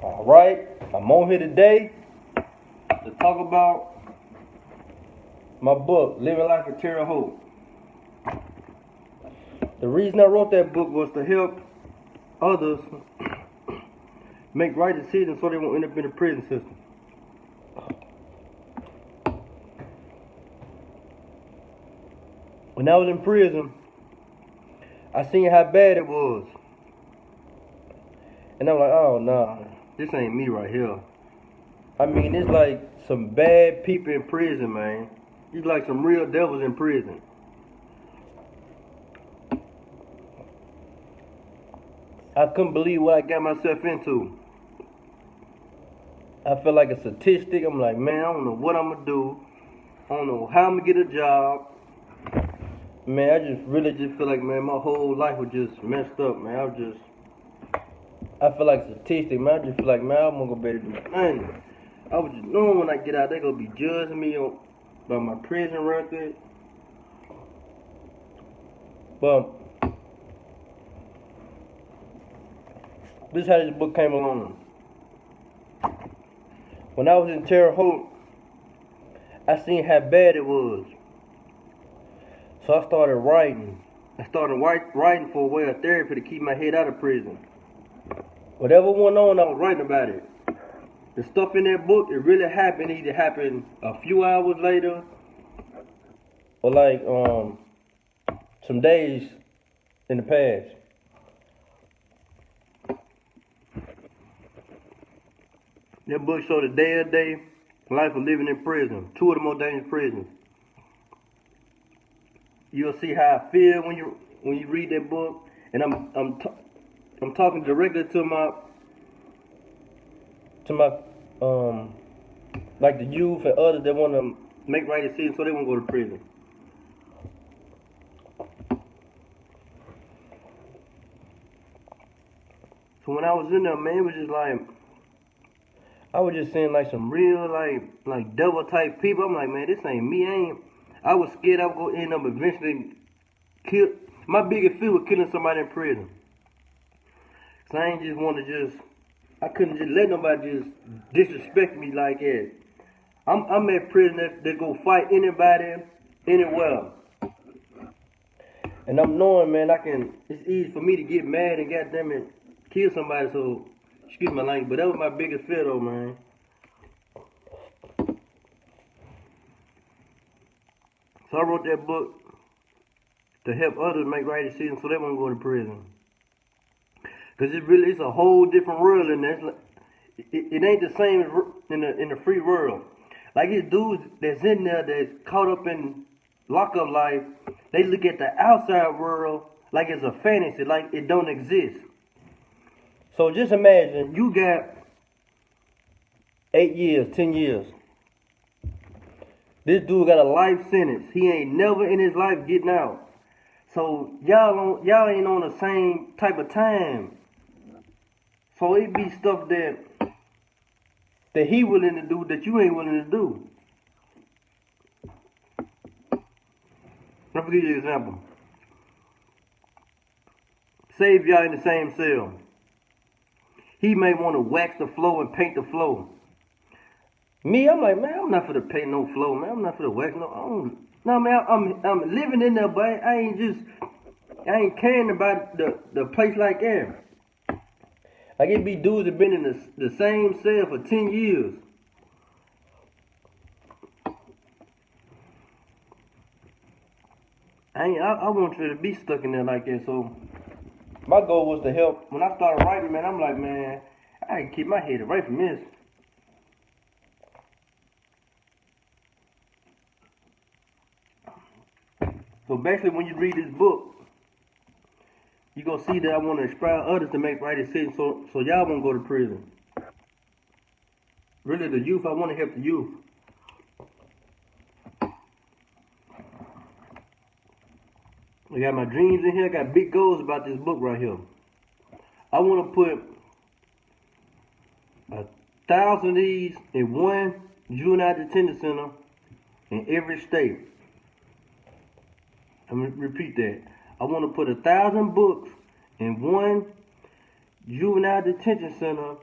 Alright, I'm on here today to talk about my book, Living Life at Terre Haute. The reason I wrote that book was to help others make right decisions so they won't end up in the prison system. When I was in prison, I seen how bad it was. And I'm like, oh nah, this ain't me right here. I mean, it's like some bad people in prison, man. It's like some real devils in prison. I couldn't believe what I got myself into. I felt like a statistic. I'm like, man, I don't know what I'm gonna do. I don't know how I'm gonna get a job. Man, I just feel like, man, my whole life was just messed up, man. I feel like a statistic, man. I just feel like, man, I'm gonna go better do my thing. I was just knowing when I get out, they gonna be judging me by my prison record. But this is how this book came along. When I was in Terre Haute, I seen how bad it was. So I started writing. Writing for a way of therapy to keep my head out of prison. Whatever went on, I was writing about it. The stuff in that book, it really happened. It either happened a few hours later, or like some days in the past. That book showed the day-to-day life of living in prison. Two of the most dangerous prisons. You'll see how I feel when you read that book, and I'm talking directly to my like the youth and others that want to make right decisions so they won't go to prison. So when I was in there, man, it was just like I was just seeing like some real like devil type people. I'm like, man, this ain't me. I was scared I was gonna end up eventually kill. My biggest fear was killing somebody in prison. So I ain't just want to I couldn't just let nobody just disrespect me like that. I'm at prison that go fight anybody, anywhere. And I'm knowing, man, it's easy for me to get mad and goddamn it, kill somebody, so, excuse my language, but that was my biggest fear though, man. So I wrote that book to help others make right decisions so they won't go to prison. Cause it's a whole different world in there. It ain't the same in the free world. Like these dudes that's in there that's caught up in lockup life, they look at the outside world like it's a fantasy, like it don't exist. So just imagine you got 8 years, 10 years. This dude got a life sentence. He ain't never in his life getting out. So y'all ain't on the same type of time. So it be stuff that he willing to do that you ain't willing to do. Let me give you an example. Say if y'all in the same cell. He may want to wax the floor and paint the floor. Me, I'm like, man, I'm not for to paint no floor, man. I'm not for to wax no. No, man, I'm living in there, but I ain't caring about the place like that. Like it be dudes that been in the same cell for 10 years. I want you to be stuck in there like that. So my goal was to help. When I started writing, man, I'm like, man, I can keep my head away from this. So basically, when you read this book, you're going to see that I want to inspire others to make right decisions so y'all won't go to prison. Really, the youth, I want to help the youth. I got my dreams in here. I got big goals about this book right here. I want to put 1,000 of these in one juvenile detention center in every state. I'm going to repeat that. I want to put 1,000 books in one juvenile detention center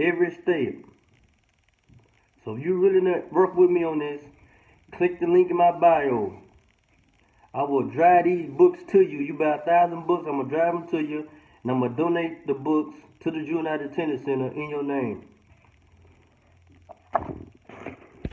every step. So if you really not work with me on this, click the link in my bio. I will drive these books to you. You buy 1,000 books, I'm going to drive them to you, and I'm going to donate the books to the Juvenile Detention Center in your name.